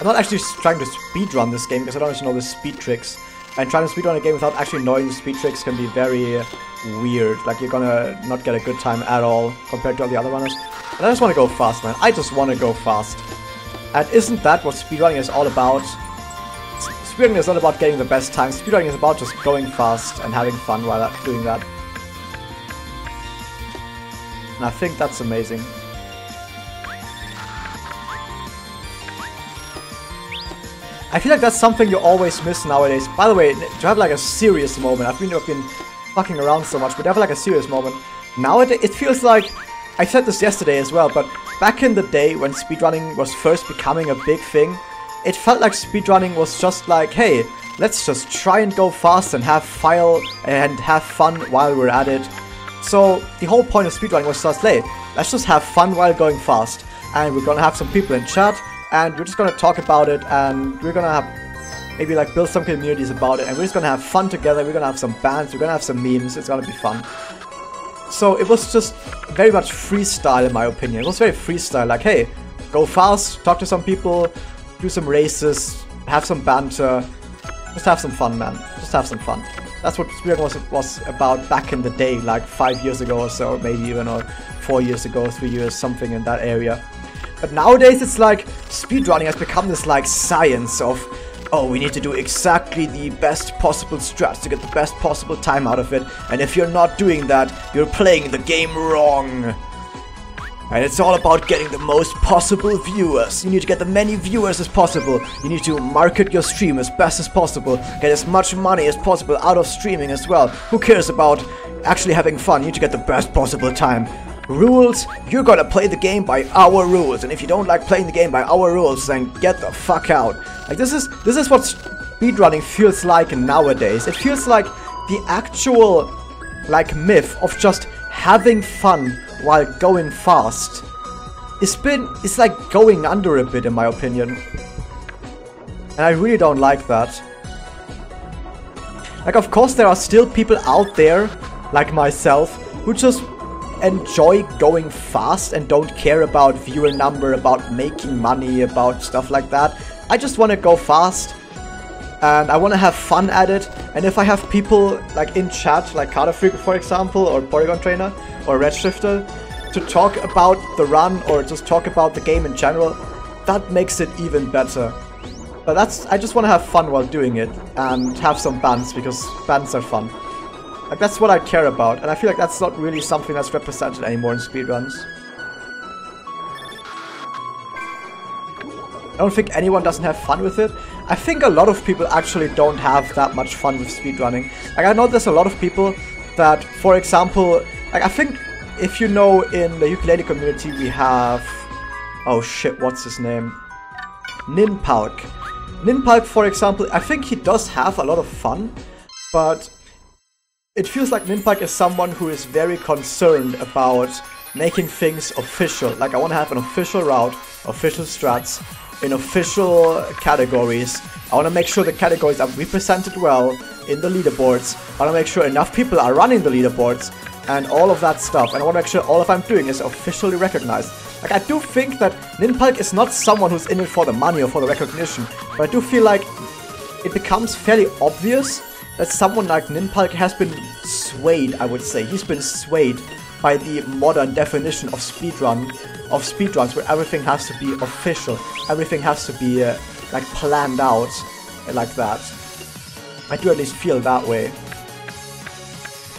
I'm not actually trying to speedrun this game because I don't actually know the speed tricks. And trying to speedrun a game without actually knowing the speed tricks can be very weird. Like, you're gonna not get a good time at all compared to all the other runners. And I just want to go fast, man. I just want to go fast. And isn't that what speedrunning is all about? Speedrunning is not about getting the best time. Speedrunning is about just going fast and having fun while doing that. And I think that's amazing. I feel like that's something you always miss nowadays. By the way, to have like a serious moment, I've been fucking around so much, but to have like a serious moment. Nowadays, it feels like, I said this yesterday as well, but back in the day when speedrunning was first becoming a big thing, it felt like speedrunning was just like, hey, let's just try and go fast and have fun while we're at it. So the whole point of speedrunning was just, hey, let's just have fun while going fast. And we're gonna have some people in chat, and we're just gonna talk about it, and we're gonna have maybe like build some communities about it, and we're just gonna have fun together. We're gonna have some bands, we're gonna have some memes, it's gonna be fun. So it was just very much freestyle in my opinion. It was very freestyle, like, hey, go fast, talk to some people, do some races, have some banter, just have some fun, man. Just have some fun. That's what speedrunning was about back in the day, like 5 years ago or so, maybe even, or 4 years ago, 3 years, something in that area. But nowadays it's like speedrunning has become this like science of, oh, we need to do exactly the best possible strats to get the best possible time out of it, and if you're not doing that, you're playing the game wrong. And it's all about getting the most possible viewers. You need to get the many viewers as possible. You need to market your stream as best as possible. Get as much money as possible out of streaming as well. Who cares about actually having fun? You need to get the best possible time. Rules, you're gonna play the game by our rules, and if you don't like playing the game by our rules, then get the fuck out. Like, this is what speedrunning feels like nowadays. It feels like the actual like myth of just having fun while going fast. It's like going under a bit in my opinion. And I really don't like that. Like, of course there are still people out there like myself who just enjoy going fast and don't care about viewer number, about making money, about stuff like that. I just want to go fast and I want to have fun at it. And if I have people like in chat, like Carter Freak for example, or Polygon Trainer, or Redshifter, to talk about the run or just talk about the game in general, that makes it even better. But I just want to have fun while doing it and have some bans, because bans are fun. Like, that's what I care about, and I feel like that's not really something that's represented anymore in speedruns. I don't think anyone doesn't have fun with it. I think a lot of people actually don't have that much fun with speedrunning. Like, I know there's a lot of people that, for example, like, I think if you know in the ukulele community we have, oh shit, what's his name? Ninpalk. Ninpalk, for example, I think he does have a lot of fun, but it feels like Ninpalk is someone who is very concerned about making things official. Like, I want to have an official route, official strats, in official categories. I want to make sure the categories are represented well in the leaderboards. I want to make sure enough people are running the leaderboards and all of that stuff. And I want to make sure all of I'm doing is officially recognized. Like, I do think that Ninpalk is not someone who's in it for the money or for the recognition, but I do feel like it becomes fairly obvious that someone like Ninpalk has been swayed, I would say. He's been swayed by the modern definition of speedruns, where everything has to be official, everything has to be like planned out like that. I do at least feel that way.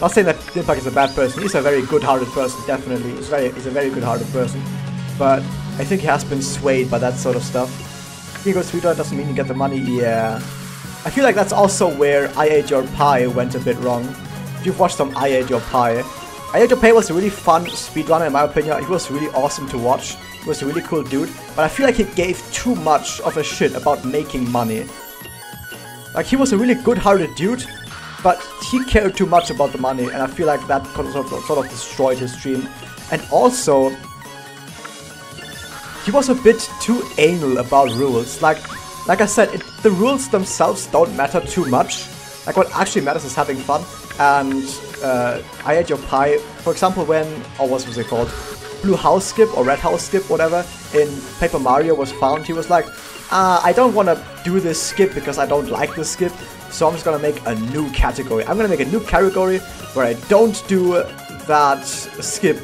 Not saying that Ninpalk is a bad person. He's a very good-hearted person, definitely. He's a very good-hearted person. But I think he has been swayed by that sort of stuff. He goes speedrun doesn't mean you get the money, yeah. I feel like that's also where I Ate Your Pie went a bit wrong. If you've watched some I Ate Your Pie. I Ate Your Pie was a really fun speedrunner in my opinion. He was really awesome to watch. He was a really cool dude. But I feel like he gave too much of a shit about making money. Like, he was a really good-hearted dude, but he cared too much about the money, and I feel like that sort of destroyed his stream. And also, he was a bit too anal about rules. Like I said, the rules themselves don't matter too much. Like, what actually matters is having fun. And I Ate Your Pie, for example, when, or what was it called? Blue House Skip or Red House Skip, whatever, in Paper Mario was found, he was like, I don't want to do this skip because I don't like this skip, so I'm just gonna make a new category. I'm gonna make a new category where I don't do that skip.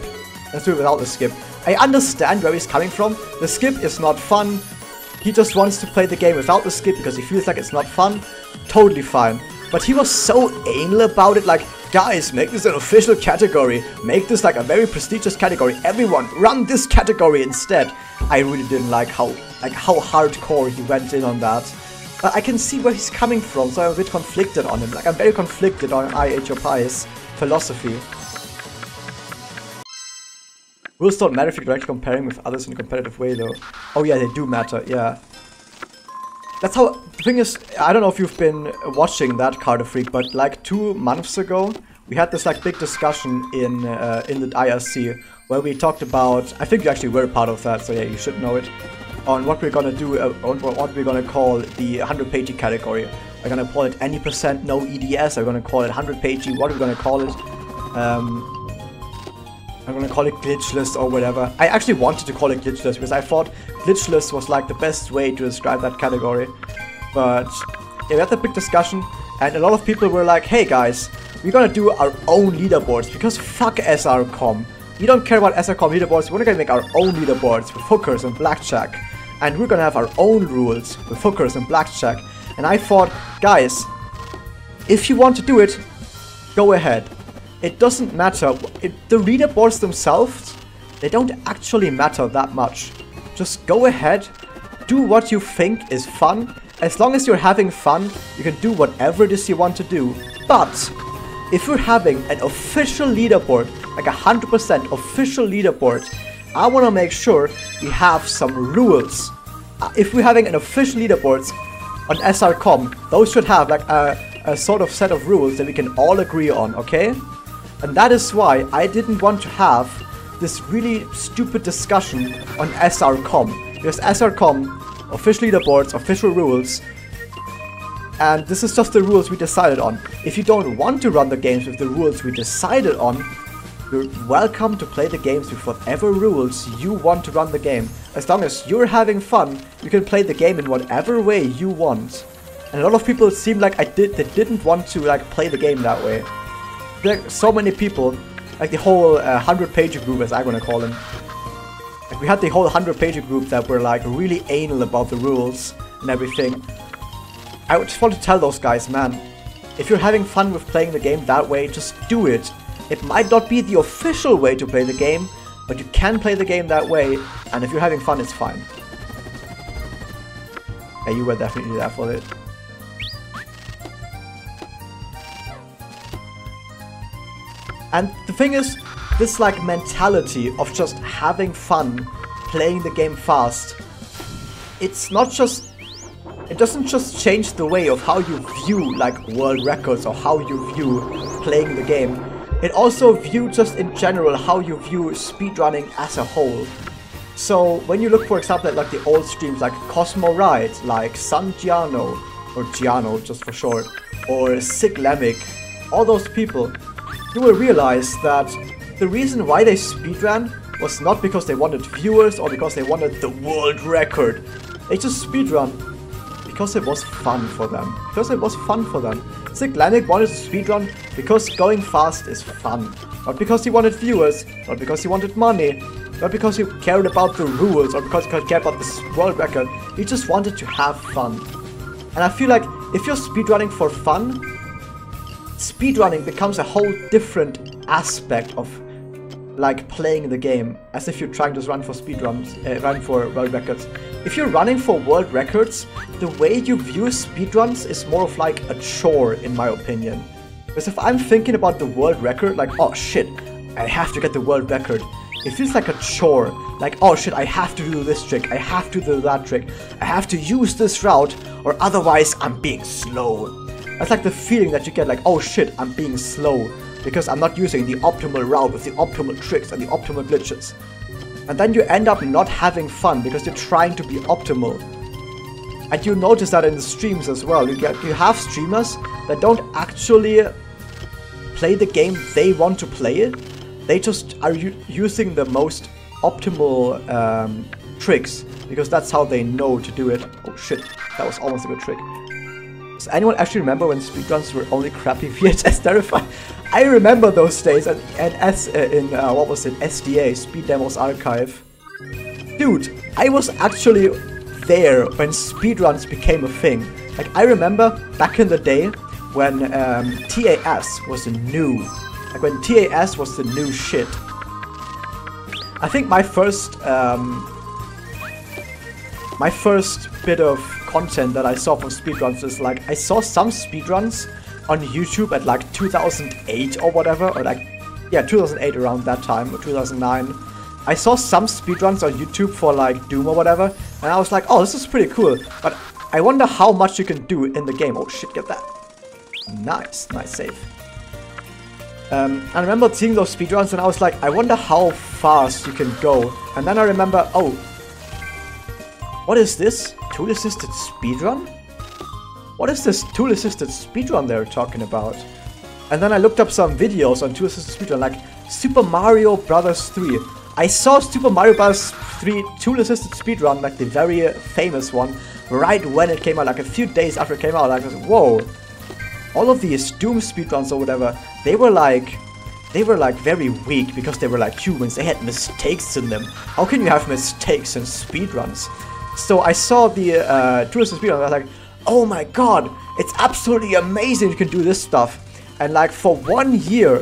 Let's do it without the skip. I understand where he's coming from. The skip is not fun. He just wants to play the game without the skip because he feels like it's not fun. Totally fine. But he was so anal about it, like, guys, make this an official category. Make this like a very prestigious category. Everyone, run this category instead. I really didn't like how hardcore he went in on that. But I can see where he's coming from, so I'm a bit conflicted on him. Like, I'm very conflicted on I Ate Your Pie's philosophy. Rules don't matter if you directly compare him with others in a competitive way, though. Oh yeah, they do matter, yeah. That's how, the thing is, I don't know if you've been watching that Carter Freak, but like 2 months ago, we had this like big discussion in the IRC, where we talked about, I think you actually were part of that, so yeah, you should know it, on what we're gonna do, on what we're gonna call the 100-pagey category. We're gonna call it any % no EDS, we're gonna call it 100-pagey, what are we gonna call it? I'm gonna call it glitchless or whatever. I actually wanted to call it glitchless because I thought glitchless was like the best way to describe that category. But yeah, we had a big discussion and a lot of people were like, hey guys, we're gonna do our own leaderboards because fuck SRCom. We don't care about SRCom leaderboards, we're gonna make our own leaderboards with hookers and blackjack. And we're gonna have our own rules with hookers and blackjack. And I thought, guys, if you want to do it, go ahead. It doesn't matter. The leaderboards themselves, they don't actually matter that much. Just go ahead, do what you think is fun. As long as you're having fun, you can do whatever it is you want to do. But if you're having an official leaderboard, like 100% official leaderboard, I want to make sure we have some rules. If we're having an official leaderboards on SRCom, those should have like a sort of set of rules that we can all agree on, okay? And that is why I didn't want to have this really stupid discussion on SRCom. Because SRCom, official leaderboards, official rules, and this is just the rules we decided on. If you don't want to run the games with the rules we decided on, you're welcome to play the games with whatever rules you want to run the game. As long as you're having fun, you can play the game in whatever way you want. And a lot of people seem like they didn't want to like play the game that way. There are so many people, like the whole 100-page group, as I'm gonna call them. Like we had the whole 100-page group that were like really anal about the rules and everything. I just want to tell those guys, man, if you're having fun with playing the game that way, just do it. It might not be the official way to play the game, but you can play the game that way, and if you're having fun, it's fine. Yeah, you were definitely there for it. And the thing is, this like mentality of just having fun, playing the game fast, it's not just, it doesn't just change the way of how you view like world records or how you view playing the game. It also views just in general how you view speedrunning as a whole. So when you look for example at like the old streams like Cosmo Ride, like San Giano, or Giano just for short, or Sig Lemic, all those people, you will realize that the reason why they speedran was not because they wanted viewers or because they wanted the world record. They just speedrun because it was fun for them. Sig Lemic wanted to speedrun because going fast is fun. Not because he wanted viewers, not because he wanted money, not because he cared about the rules or because he cared about this world record. He just wanted to have fun. And I feel like if you're speedrunning for fun, speedrunning becomes a whole different aspect of like playing the game, as if you're trying to run for speedruns, run for world records. If you're running for world records, the way you view speedruns is more of like a chore, in my opinion. Because if I'm thinking about the world record, like, oh shit, I have to get the world record, it feels like a chore. Like, oh shit, I have to do this trick, I have to do that trick, I have to use this route, or otherwise I'm being slow. That's like the feeling that you get, like, oh shit, I'm being slow because I'm not using the optimal route with the optimal tricks and the optimal glitches. And then you end up not having fun because you're trying to be optimal. And you notice that in the streams as well. You have streamers that don't actually play the game they want to play it. They just are using the most optimal tricks, because that's how they know to do it. Oh shit, that was almost a good trick. Does anyone actually remember when speedruns were only crappy VHS Terrify? I remember those days, and as in, what was it, SDA, Speed Demos Archive. Dude, I was actually there when speedruns became a thing. Like, I remember back in the day when TAS was the new, like when TAS was the new shit. I think my first bit of content that I saw from speedruns is like, I saw some speedruns on YouTube at like 2008 or whatever, or like, yeah, 2008 around that time, or 2009. I saw some speedruns on YouTube for like Doom or whatever, and I was like, oh, this is pretty cool, but I wonder how much you can do in the game. Oh shit, get that. Nice, nice save. I remember seeing those speedruns and I was like, I wonder how fast you can go. And then I remember, oh, what is this? Tool-assisted speedrun? What is this tool-assisted speedrun they're talking about? And then I looked up some videos on tool-assisted speedrun, like Super Mario Bros. 3. I saw Super Mario Bros. 3 tool-assisted speedrun, like the very famous one, right when it came out, like a few days after it came out. Like, whoa! All of these Doom speedruns or whatever, they were like very weak because they were like humans. They had mistakes in them. How can you have mistakes in speedruns? So I saw the tool-assisted speedrun and I was like, oh my god, it's absolutely amazing you can do this stuff. And like for 1 year,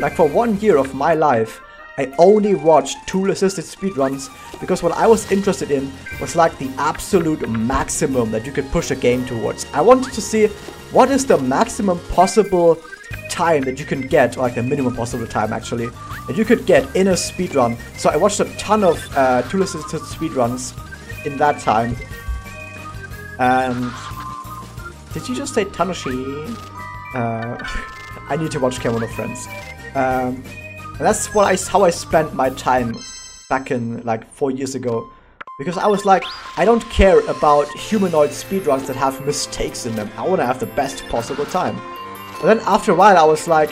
of my life, I only watched tool-assisted speedruns because what I was interested in was like the absolute maximum that you could push a game towards. I wanted to see what is the maximum possible time that you can get, or like the minimum possible time actually, that you could get in a speedrun. So I watched a ton of tool-assisted speedruns in that time. And did you just say Tanoshi? I need to watch Kemono Friends. And that's how I spent my time back in like 4 years ago. Because I was like, I don't care about humanoid speedruns that have mistakes in them. I want to have the best possible time. But then after a while I was like,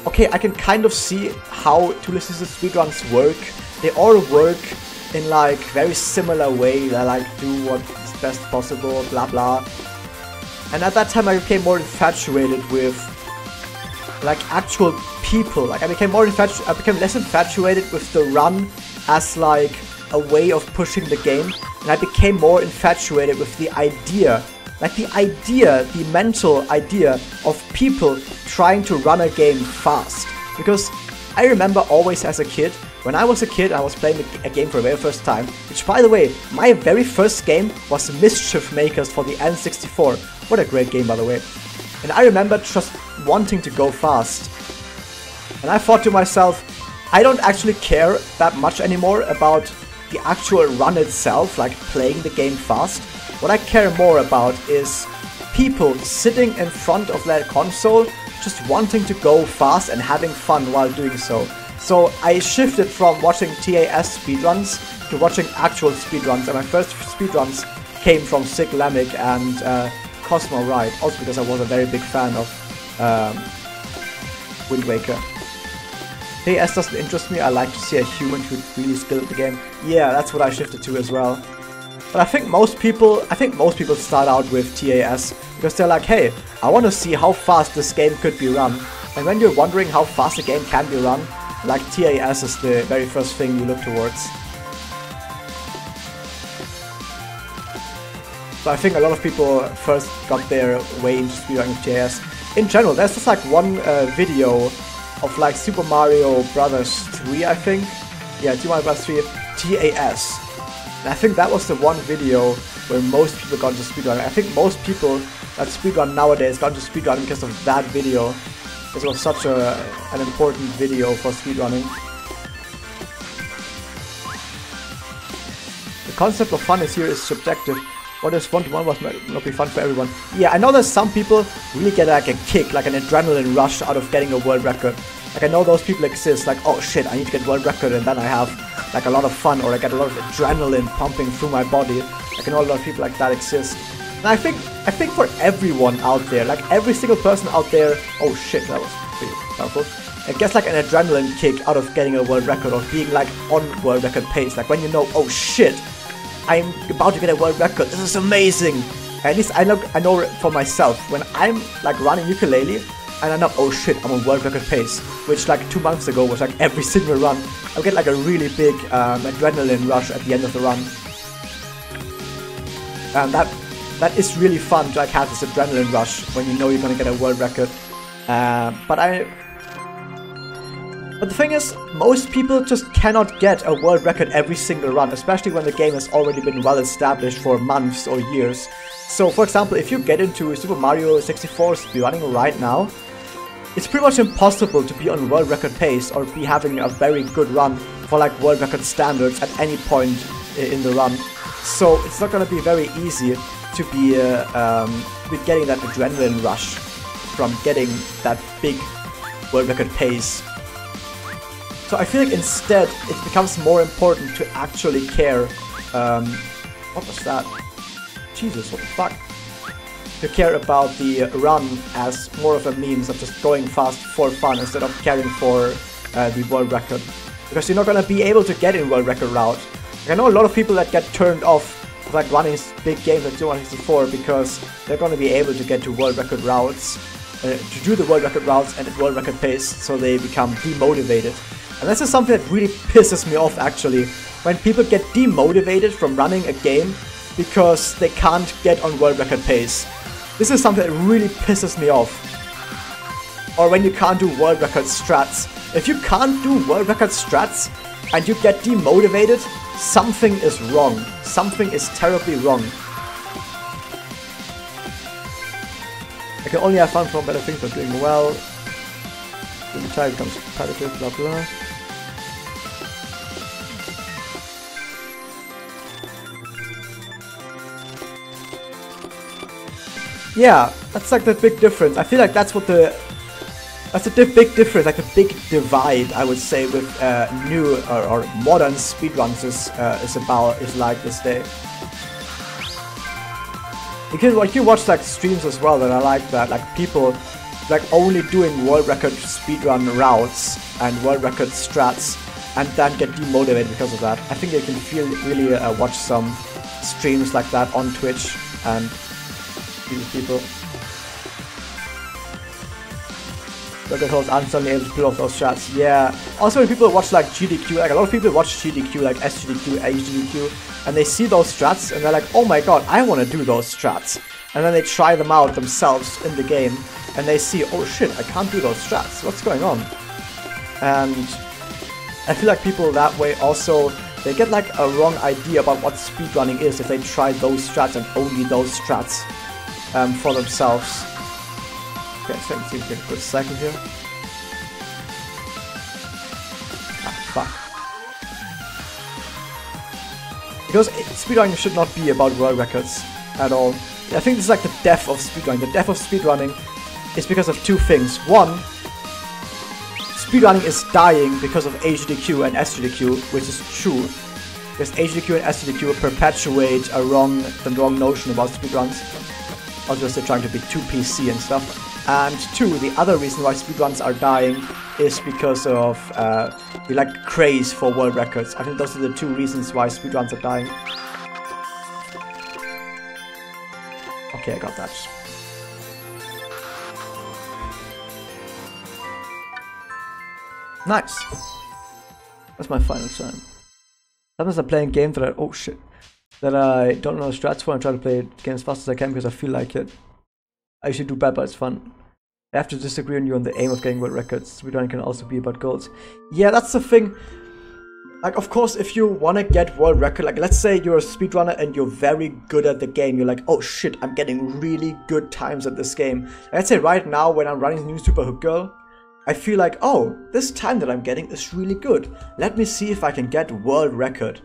okay, I can kind of see how tool-assisted speedruns work. They all work in like very similar way. They like do what is best possible, blah blah. And at that time I became more infatuated with like actual people. Like I became less infatuated with the run as like a way of pushing the game, and I became more infatuated with the idea. Like the mental idea of people trying to run a game fast. Because I remember always as a kid, when I was a kid I was playing a game for the very first time, which by the way, my very first game was Mischief Makers for the N64. What a great game, by the way. And I remember just wanting to go fast. And I thought to myself, I don't actually care that much anymore about the actual run itself, like playing the game fast. What I care more about is people sitting in front of their console just wanting to go fast and having fun while doing so. So I shifted from watching TAS speedruns to watching actual speedruns, and my first speedruns came from Sig Lamic and Cosmo Ride, also because I was a very big fan of Wind Waker. TAS doesn't interest me. I like to see a human who really skilled at the game. Yeah, that's what I shifted to as well. But I think most people start out with TAS because they're like, hey, I want to see how fast this game could be run. And when you're wondering how fast a game can be run, like TAS is the very first thing you look towards. So I think a lot of people first got their way into speedrunning with TAS. In general, there's just like one video of like Super Mario Bros. 3, I think. Yeah, Super Mario Bros. 3 TAS. And I think that was the one video where most people got into speedrunning. I think most people that speedrun nowadays got into speedrunning because of that video. This was such an important video for speedrunning. The concept of fun is subjective. What is fun to one must not be fun for everyone. Yeah, I know that some people really get like a kick, like an adrenaline rush out of getting a world record. Like I know those people exist, like, oh shit, I need to get world record and then I have like a lot of fun, or I get a lot of adrenaline pumping through my body. Like I know a lot of people like that exist. And I think for everyone out there, like every single person out there, oh shit, that was pretty powerful. It gets like an adrenaline kick out of getting a world record or being like on world record pace. Like when you know, oh shit, I'm about to get a world record. This is amazing. At least I know for myself, when I'm like running ukulele and I know, oh shit, I'm on world record pace, which like 2 months ago was like every single run, I'll get like a really big adrenaline rush at the end of the run. And that is really fun to like have this adrenaline rush when you know you're gonna get a world record. But the thing is, most people just cannot get a world record every single run, especially when the game has already been well established for months or years. So, for example, if you get into Super Mario 64 speedrunning right now, it's pretty much impossible to be on world record pace or be having a very good run for like world record standards at any point in the run. So it's not gonna be very easy to be getting that adrenaline rush from getting that big world record pace. So I feel like instead it becomes more important to actually care. What was that? Jesus, what the fuck? To care about the run as more of a means of just going fast for fun instead of caring for the world record. Because you're not gonna be able to get in world record route. Like, I know a lot of people that get turned off of like running big games like 264 because they're gonna be able to get to world record routes, to do the world record routes and at world record pace, so they become demotivated. And this is something that really pisses me off actually, when people get demotivated from running a game because they can't get on world record pace. This is something that really pisses me off. Or when you can't do world record strats. If you can't do world record strats and you get demotivated, something is wrong. Something is terribly wrong. I can only have fun from better things than doing well. When the time becomes competitive, blah blah. Yeah, that's like the big difference. I feel like that's what that's a big difference, like the big divide, I would say, with new or modern speedruns is like this day. You can watch like streams as well that are like that, like people like only doing world record speedrun routes and world record strats and then get demotivated because of that. I think you can really watch some streams like that on Twitch and people. Look at those suddenly able to pull off those shots. Yeah. Also when people watch like GDQ, like a lot of people watch GDQ, like SGDQ, HGDQ, and they see those strats and they're like, oh my god, I want to do those strats. And then they try them out themselves in the game and they see, oh shit, I can't do those strats. What's going on? And I feel like people that way also, they get like a wrong idea about what speedrunning is if they try those strats and only those strats for themselves. Okay, so let's see if we get a good cycle here. Ah, fuck. Because speedrunning should not be about world records at all. I think this is like the death of speedrunning. The death of speedrunning is because of two things. One, speedrunning is dying because of HGDQ and SGDQ, which is true. Because HGDQ and SGDQ perpetuate the wrong notion about speedruns. Also, they're trying to be too PC and stuff. And two, the other reason why speedruns are dying is because of the like craze for world records. I think those are the two reasons why speedruns are dying. Okay, I got that. Nice. That's my final time. Sometimes I'm playing games that I don't know strats for and try to play the game as fast as I can because I feel like it. I usually do bad, but it's fun. I have to disagree on you on the aim of getting world records. Speedrunning can also be about goals. Yeah, that's the thing. Like, of course, if you want to get world record, like, let's say you're a speedrunner and you're very good at the game. You're like, oh shit, I'm getting really good times at this game. Let's say right now when I'm running New Super Hook Girl, I feel like, oh, this time that I'm getting is really good. Let me see if I can get world record.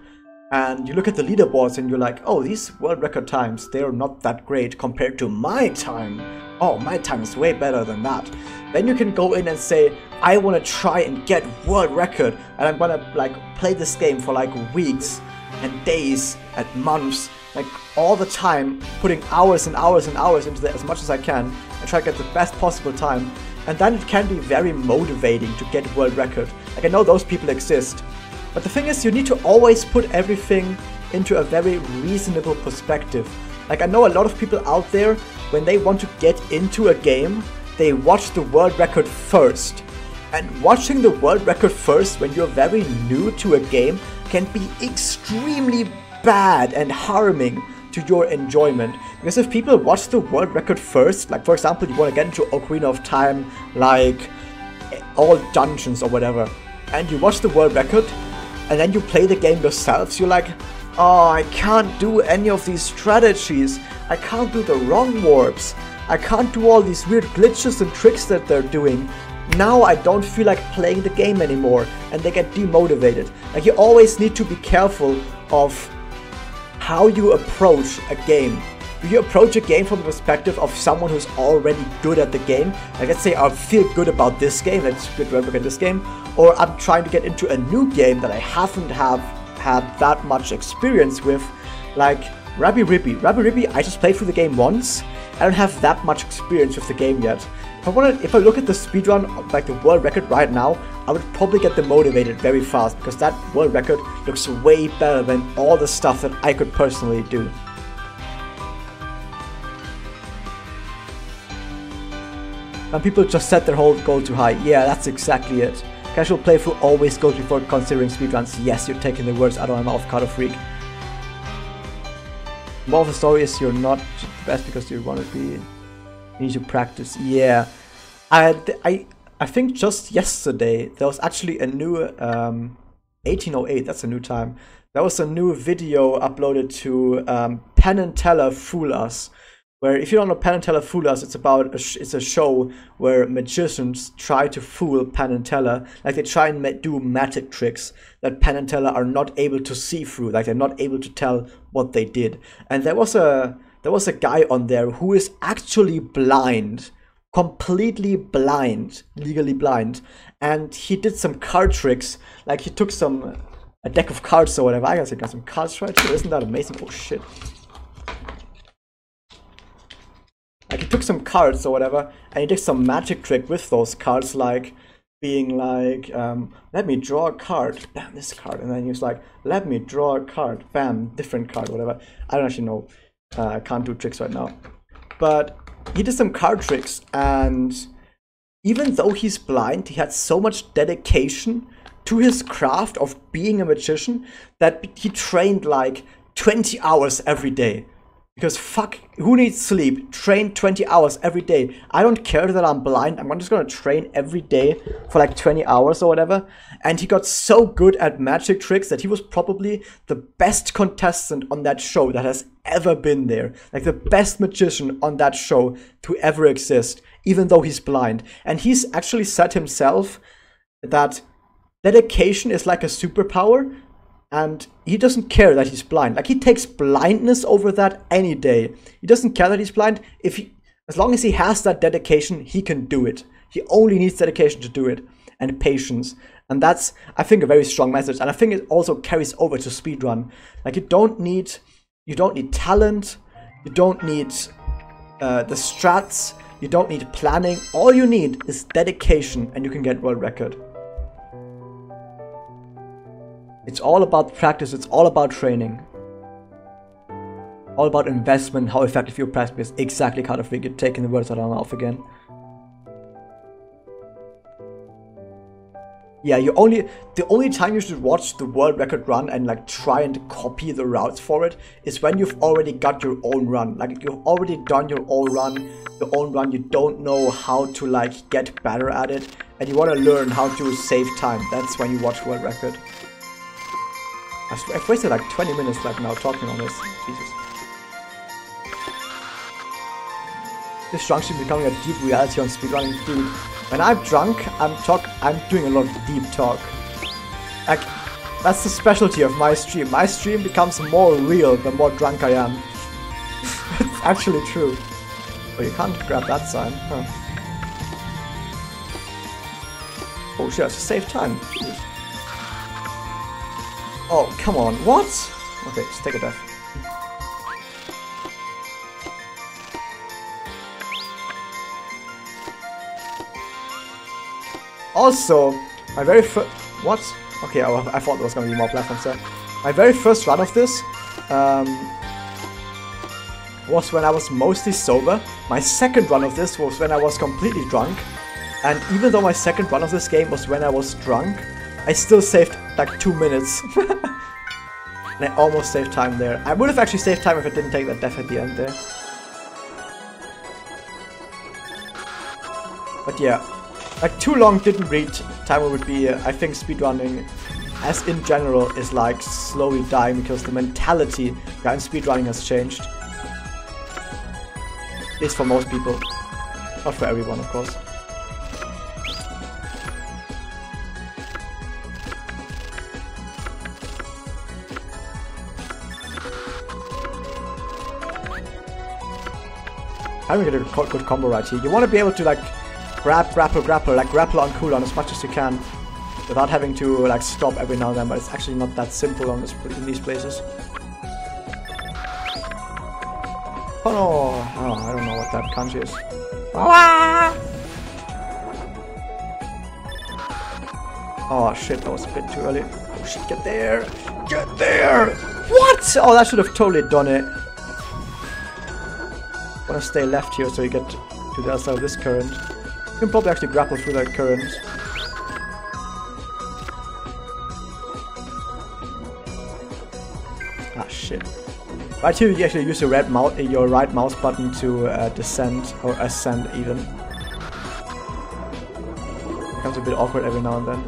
And you look at the leaderboards and you're like, oh, these world record times, they're not that great compared to my time. Oh, my time is way better than that. Then you can go in and say, I want to try and get world record, and I'm gonna like play this game for like weeks and days and months, like all the time, putting hours and hours and hours into it as much as I can and try to get the best possible time. And then it can be very motivating to get world record. Like, I know those people exist. But the thing is, you need to always put everything into a very reasonable perspective. Like, I know a lot of people out there, when they want to get into a game, they watch the world record first. And watching the world record first when you're very new to a game can be extremely bad and harming to your enjoyment. Because if people watch the world record first, like for example you want to get into Ocarina of Time, like all dungeons or whatever, and you watch the world record and then you play the game yourself, you're like, oh, I can't do any of these strategies, I can't do the wrong warps, I can't do all these weird glitches and tricks that they're doing. Now I don't feel like playing the game anymore, and they get demotivated. Like, you always need to be careful of how you approach a game. Do you approach a game from the perspective of someone who's already good at the game? Like, let's say I feel good about this game, let's look at this game, or I'm trying to get into a new game that I haven't had that much experience with, like Razielim. I just played through the game once. I don't have that much experience with the game yet. If I look at the speedrun, like the world record right now, I would probably get demotivated very fast, because that world record looks way better than all the stuff that I could personally do. And people just set their whole goal too high. Yeah, that's exactly it. Casual playthrough always goes before considering speedruns. Yes, you're taking the words out of my mouth, Carter Freak. More of the story is you're not the best because you want to be... You need to practice. Yeah, I think just yesterday there was actually a new 1808. That's a new time. There was a new video uploaded to Penn and Teller Fool Us. Where, if you don't know Penn and Teller Fool Us, it's about it's a show where magicians try to fool Penn and Teller. Like, they try and do magic tricks that Penn and Teller are not able to see through. Like, they're not able to tell what they did. And there was a guy on there who is actually blind, completely blind, legally blind, and he did some card tricks. Like, he took a deck of cards or whatever. I guess he got some cards right here. Isn't that amazing? Oh shit! Like, he took some cards or whatever, and he did some magic trick with those cards, like being like, let me draw a card, bam, this card, and then he was like, let me draw a card, bam, different card, whatever. I don't actually know. I can't do tricks right now. But he did some card tricks, and even though he's blind, he had so much dedication to his craft of being a magician that he trained like 20 hours every day. Because fuck, who needs sleep? Train 20 hours every day. I don't care that I'm blind. I'm just gonna train every day for like 20 hours or whatever. And he got so good at magic tricks that he was probably the best contestant on that show that has ever been there. Like, the best magician on that show to ever exist, even though he's blind. And he's actually said himself that dedication is like a superpower. And he doesn't care that he's blind. Like, he takes blindness over that any day. He doesn't care that he's blind. As long as he has that dedication, he can do it. He only needs dedication to do it, and patience. And that's, I think, a very strong message. And I think it also carries over to speedrun. Like, you don't need talent. You don't need the strats. You don't need planning. All you need is dedication, and you can get world record. It's all about practice, it's all about training. All about investment, how effective your practice is. Exactly, Carter Freak, you're taking the words out of my mouth again. Yeah, the only time you should watch the world record run and like try and copy the routes for it is when you've already got your own run. Like, you've already done your own run, you don't know how to like get better at it, and you want to learn how to save time. That's when you watch world record. I've wasted like 20 minutes like now talking on this. Jesus. This drunk should be becoming a deep reality on speedrunning, dude. When I'm drunk, I'm doing a lot of deep talk. Like, that's the specialty of my stream. My stream becomes more real the more drunk I am. It's actually true. But you can't grab that sign, huh? Oh shit, I should save time. Jeez. Oh, come on, what? Okay, just take a death. Also, my very first... What? Okay, I thought there was gonna be more platforms there. My very first run of this was when I was mostly sober. My second run of this was when I was completely drunk. And even though my second run of this game was when I was drunk, I still saved like 2 minutes. And I almost saved time there. I would have actually saved time if I didn't take that death at the end there. But yeah, like too long didn't read time would be, I think speedrunning as in general is like slowly dying because the mentality behind speedrunning has changed. At least for most people. Not for everyone, of course. How do we get a good combo right here? You want to be able to like grab, grapple, like grapple on cooldown as much as you can without having to like stop every now and then, but it's actually not that simple on in these places. Oh no! Oh, I don't know what that kanji is. Oh shit, that was a bit too early. Oh shit, get there! Get there! What? Oh, that should have totally done it. I want to stay left here so you get to the other side of this current. You can probably actually grapple through that current. Ah shit. Right here you actually use your right mouse button to descend or ascend even. Becomes a bit awkward every now and then.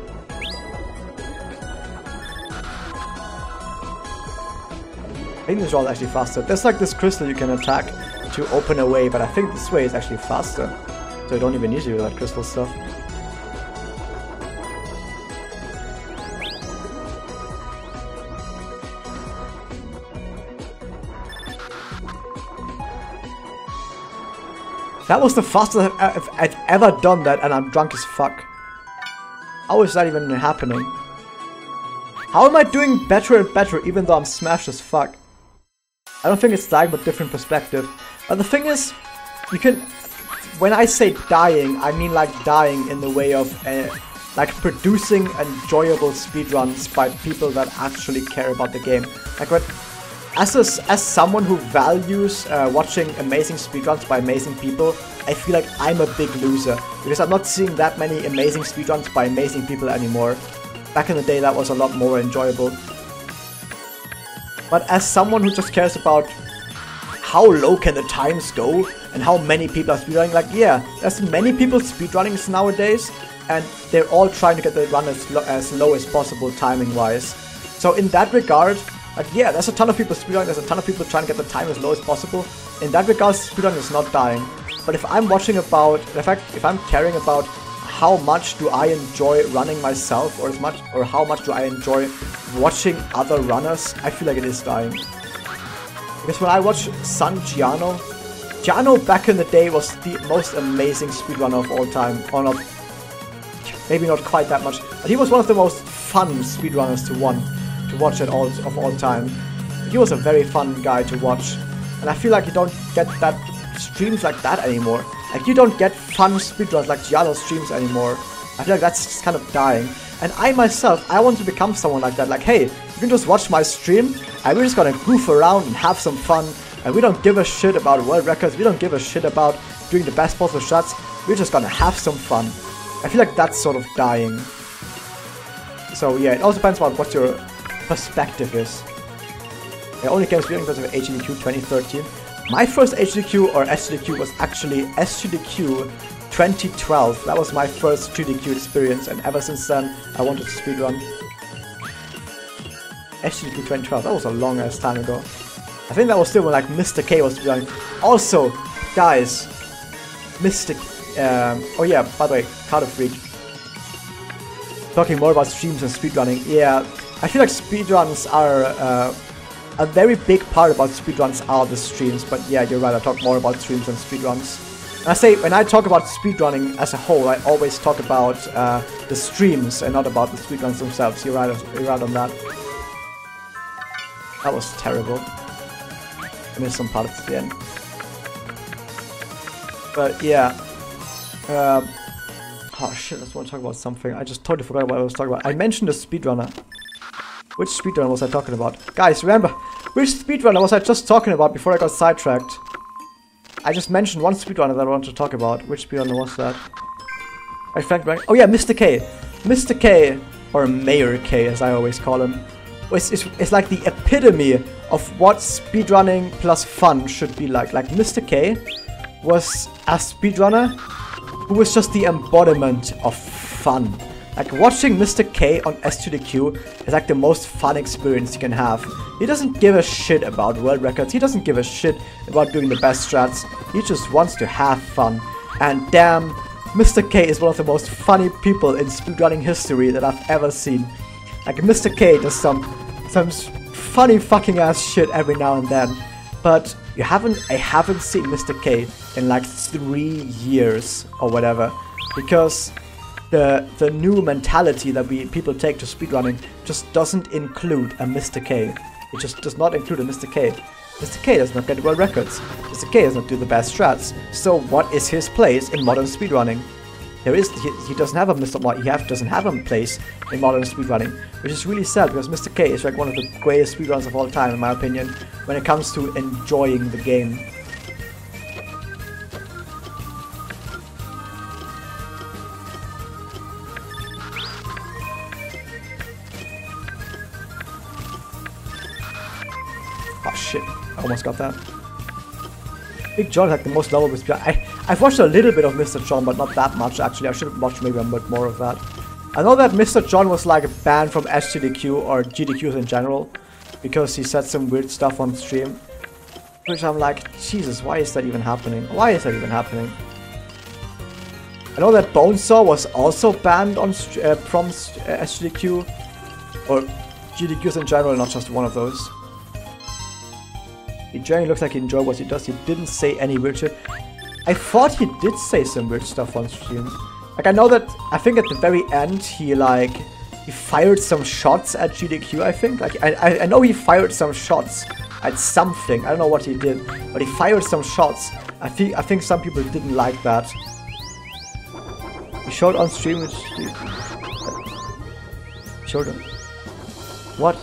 I think this route is actually faster. There's like this crystal you can attack to open a way, but I think this way is actually faster. So you don't even need to do that crystal stuff. That was the fastest I've ever done that, and I'm drunk as fuck. How is that even happening? How am I doing better and better even though I'm smashed as fuck? I don't think it's dying, but different perspective. But the thing is, you can... When I say dying, I mean like dying in the way of like producing enjoyable speedruns by people that actually care about the game. Like what... As someone who values watching amazing speedruns by amazing people, I feel like I'm a big loser. Because I'm not seeing that many amazing speedruns by amazing people anymore. Back in the day that was a lot more enjoyable. But as someone who just cares about how low can the times go and how many people are speedrunning, like yeah, there's many people speedrunning nowadays and they're all trying to get the run as low as possible timing wise. So in that regard, like yeah, there's a ton of people speedrunning, there's a ton of people trying to get the time as low as possible. In that regard, speedrunning is not dying. But if I'm watching about, in fact, if I'm caring about how much do I enjoy running myself, or how much do I enjoy watching other runners, I feel like it is dying. Because when I watch Son Giano back in the day was the most amazing speedrunner of all time. Or not, maybe not quite that much, but he was one of the most fun speedrunners to watch of all time. He was a very fun guy to watch, and I feel like you don't get that streams like that anymore. Like you don't get fun speedruns like Giano's streams anymore. I feel like that's kind of dying. And I myself, I want to become someone like that. Like, hey, you can just watch my stream, and we're just gonna goof around and have some fun. And we don't give a shit about world records. We don't give a shit about doing the best possible shots. We're just gonna have some fun. I feel like that's sort of dying. So yeah, it also depends on what your perspective is. I only came speedrunning because of HDQ 2013. My first HDQ or SGDQ was actually SGDQ 2012. That was my first 3DQ experience, and ever since then I wanted to speedrun. SGDQ 2012, that was a long ass time ago. I think that was still when like Mr. K was speedrunning. Also, guys, oh yeah, by the way, Carter Freak. Talking more about streams and speedrunning, yeah, I feel like speedruns are a very big part about speedruns are the streams, but yeah, you're right, I talk more about streams than speedruns. And I say, when I talk about speedrunning as a whole, I always talk about the streams and not about the speedruns themselves. You're right on that. That was terrible. I missed some parts at the end. But yeah. Oh shit, I just want to talk about something. I just totally forgot what I was talking about. I mentioned a speedrunner. Which speedrunner was I talking about? Guys, remember, which speedrunner was I just talking about before I got sidetracked? I just mentioned one speedrunner that I wanted to talk about. Which speedrunner was that? Oh yeah, Mr. K. Mr. K, or Mayor K as I always call him, it's like the epitome of what speedrunning plus fun should be like. Like Mr. K was a speedrunner who was just the embodiment of fun. Like watching Mr. K on S2DQ is like the most fun experience you can have. He doesn't give a shit about world records, he doesn't give a shit about doing the best strats, he just wants to have fun. And damn, Mr. K is one of the most funny people in speedrunning history that I've ever seen. Like Mr. K does some funny fucking ass shit every now and then. But I haven't seen Mr. K in like 3 years or whatever. Because the new mentality that people take to speedrunning just doesn't include a Mr. K. It just does not include a Mr. K. Mr. K does not get world records. Mr. K does not do the best strats. So what is his place in modern speedrunning? He doesn't have a doesn't have a place in modern speedrunning, which is really sad because Mr. K is like one of the greatest speedrunners of all time in my opinion when it comes to enjoying the game. Oh shit, I almost got that. Big John is like the most lovable speedrunner. I've watched a little bit of Mr. John, but not that much actually. I should have watched maybe a bit more of that. I know that Mr. John was like banned from SGDQ or GDQs in general because he said some weird stuff on stream. Which I'm like, Jesus, why is that even happening? Why is that even happening? I know that Bonesaw was also banned on from SGDQ or GDQs in general, not just one of those. He generally looks like he enjoyed what he does. He didn't say any weird shit. I thought he did say some weird stuff on stream. Like I know that, I think at the very end he fired some shots at GDQ, I think. Like I know he fired some shots at something. I don't know what he did, but he fired some shots. I think some people didn't like that. He showed on stream which showed him. What?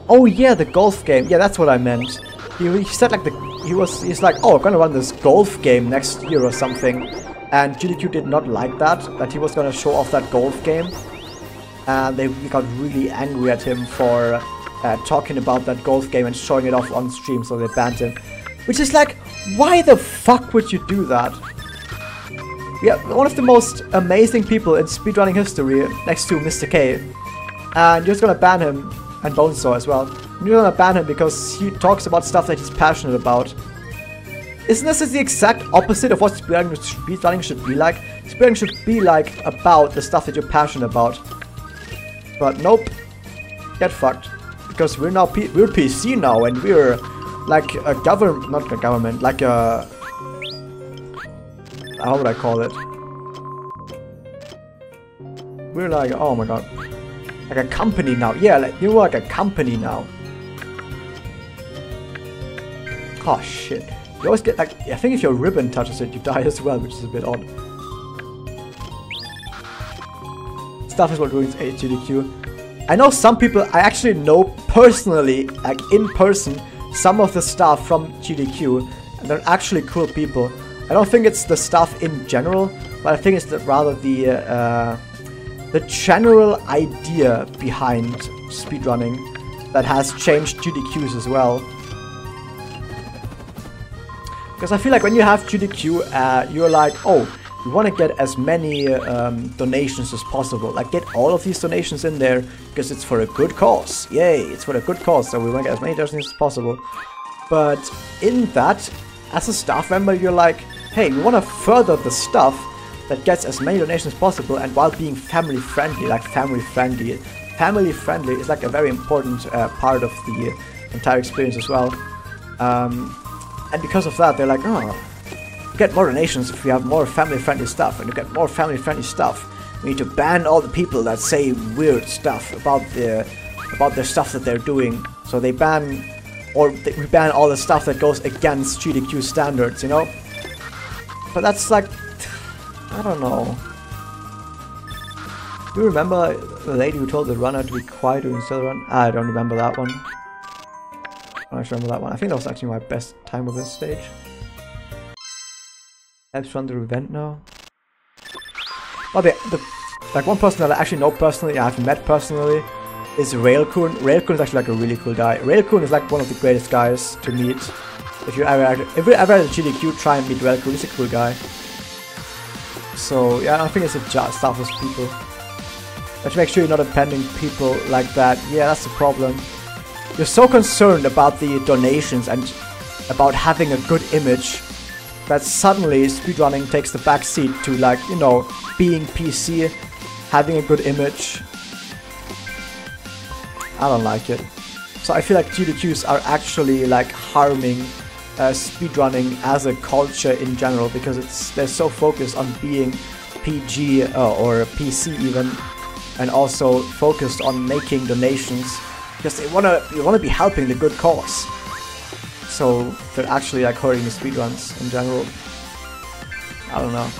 Oh yeah, the golf game. Yeah, that's what I meant. He said like he's like, oh, I'm gonna run this golf game next year or something. And GDQ did not like that he was gonna show off that golf game. And they got really angry at him for talking about that golf game and showing it off on stream, so they banned him. Which is like, why the fuck would you do that? Yeah, one of the most amazing people in speedrunning history next to Mr. K. And you're just gonna ban him. And Bonesaw as well. You're gonna ban him because he talks about stuff that he's passionate about. Isn't this the exact opposite of what speedrunning should be like? Speedrunning should be like about the stuff that you're passionate about. But nope. Get fucked. Because we're PC now and we're like a not a government, like a... How would I call it? We're like, oh my god. Like a company now. Yeah, like, you're like a company now. Oh shit. You always get like, I think if your ribbon touches it, you die as well, which is a bit odd. Stuff is what ruins HGDQ. I know some people, I actually know personally, like in person, some of the staff from GDQ, and they're actually cool people. I don't think it's the stuff in general, but I think it's rather the general idea behind speedrunning that has changed GDQs as well. Because I feel like when you have GDQ, you're like, oh, you want to get as many donations as possible. Like, get all of these donations in there because it's for a good cause. Yay, it's for a good cause, so we want to get as many donations as possible. But in that, as a staff member, you're like, hey, we want to further the stuff that gets as many donations as possible, and while being family friendly, like family friendly is like a very important part of the entire experience as well. And because of that, they're like, oh, you get more donations if we have more family friendly stuff, and you get more family friendly stuff. We need to ban all the people that say weird stuff about their stuff that they're doing. So they ban, or we ban all the stuff that goes against GDQ standards, you know? But that's like, I don't know. Do you remember the lady who told the runner to be quiet during the run? I don't remember that one. I don't remember that one. I think that was actually my best time of this stage. Helps run the event now. Oh, like one person that I actually know personally, I haven't met personally, is Railcoon. Railcoon is actually like a really cool guy. Railcoon is like one of the greatest guys to meet. If you ever at a GDQ, try and meet Railcoon. He's a cool guy. So yeah, I think it's a stuff with people. But make sure you're not appending people like that. Yeah, that's the problem. You're so concerned about the donations and about having a good image that suddenly speedrunning takes the back seat to, like, you know, being PC, having a good image. I don't like it. So I feel like GDQs are actually like harming speedrunning as a culture in general, because they're so focused on being PG or PC even, and also focused on making donations because they wanna be helping the good cause. So they're actually like hurting the speedruns in general. I don't know.